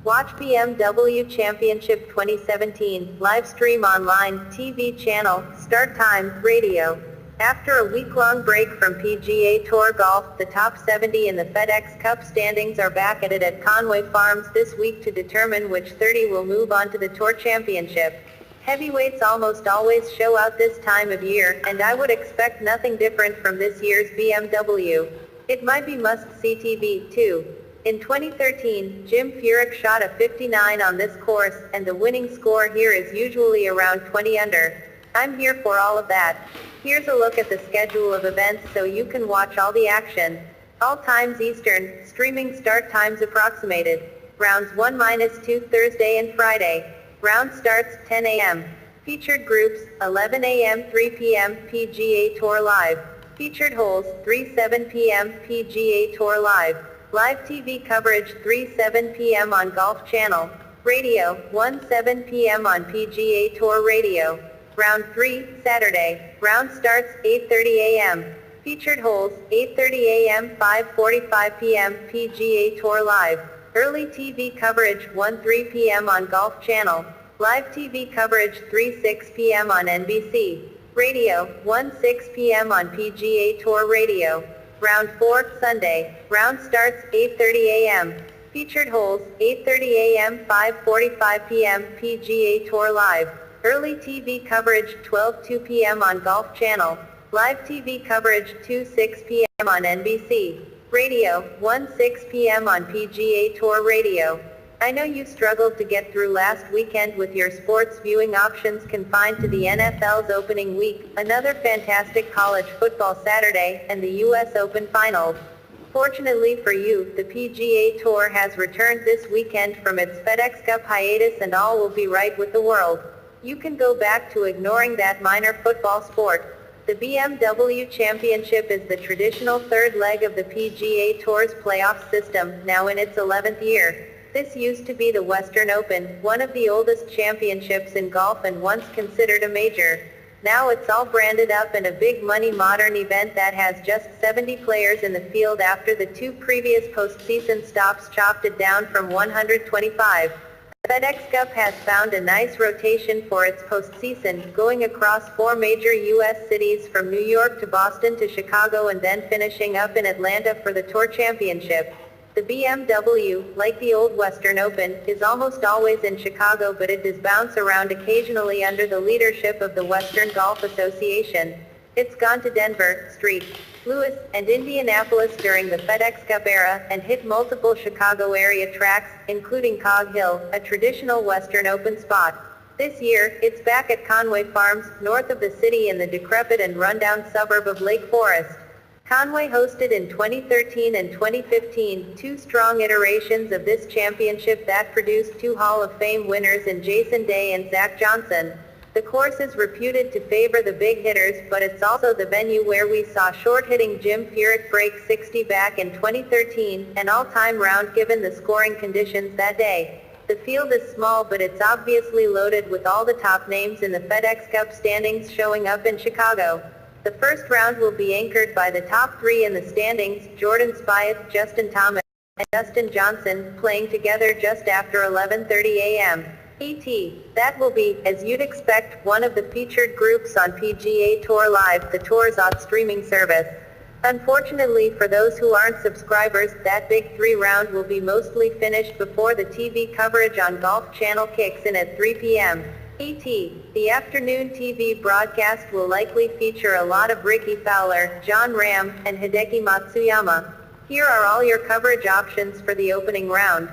Watch BMW Championship 2017, live stream online, TV channel, start time, radio. After a week-long break from PGA Tour golf, the top 70 in the FedEx Cup standings are back at it at Conway Farms this week to determine which 30 will move on to the Tour Championship. Heavyweights almost always show out this time of year, and I would expect nothing different from this year's BMW. It might be must-see TV, too. In 2013, Jim Furyk shot a 59 on this course, and the winning score here is usually around 20 under. I'm here for all of that. Here's a look at the schedule of events so you can watch all the action. All times Eastern, streaming start times approximated. Rounds 1-2 Thursday and Friday. Round starts 10 a.m. Featured groups, 11 a.m. 3 p.m. PGA Tour Live. Featured holes, 3-7 p.m. PGA Tour Live. Live TV coverage 3-7 p.m. on Golf Channel. Radio, 1-7 p.m. on PGA Tour Radio. Round 3, Saturday. Round starts 8:30 a.m. Featured holes, 8:30 a.m. 5:45 p.m. PGA Tour Live. Early TV coverage 1-3 p.m. on Golf Channel. Live TV coverage 3-6 p.m. on NBC. Radio, 1-6 p.m. on PGA Tour Radio. Round 4, Sunday. Round starts 8:30 a.m. Featured holes, 8:30 a.m. 5:45 p.m. PGA Tour Live. Early TV coverage 12:2 p.m. on Golf Channel. Live TV coverage 2-6 p.m. on NBC. Radio, 1-6 p.m. on PGA Tour Radio. I know you struggled to get through last weekend with your sports viewing options confined to the NFL's opening week, another fantastic college football Saturday, and the U.S. Open Finals. Fortunately for you, the PGA Tour has returned this weekend from its FedEx Cup hiatus and all will be right with the world. You can go back to ignoring that minor football sport. The BMW Championship is the traditional third leg of the PGA Tour's playoff system, now in its 11th year. This used to be the Western Open, one of the oldest championships in golf and once considered a major. Now it's all branded up in a big money modern event that has just 70 players in the field after the two previous postseason stops chopped it down from 125. The FedEx Cup has found a nice rotation for its postseason, going across 4 major U.S. cities from New York to Boston to Chicago and then finishing up in Atlanta for the Tour Championship. The BMW, like the old Western Open, is almost always in Chicago, but it does bounce around occasionally under the leadership of the Western Golf Association. It's gone to Denver, St. Louis, and Indianapolis during the FedEx Cup era, and hit multiple Chicago area tracks, including Cog Hill, a traditional Western Open spot. This year, it's back at Conway Farms, north of the city in the decrepit and rundown suburb of Lake Forest. Conway hosted in 2013 and 2015 two strong iterations of this championship that produced 2 Hall of Fame winners in Jason Day and Zach Johnson. The course is reputed to favor the big hitters, but it's also the venue where we saw short-hitting Jim Furyk break 60 back in 2013, an all-time round given the scoring conditions that day. The field is small, but it's obviously loaded with all the top names in the FedEx Cup standings showing up in Chicago. The first round will be anchored by the top 3 in the standings, Jordan Spieth, Justin Thomas, and Dustin Johnson, playing together just after 11:30 a.m. ET. That will be, as you'd expect, one of the featured groups on PGA Tour Live, the tour's streaming service. Unfortunately for those who aren't subscribers, that big 3 round will be mostly finished before the TV coverage on Golf Channel kicks in at 3 p.m. ET. The afternoon TV broadcast will likely feature a lot of Ricky Fowler, John Ram, and Hideki Matsuyama. Here are all your coverage options for the opening round.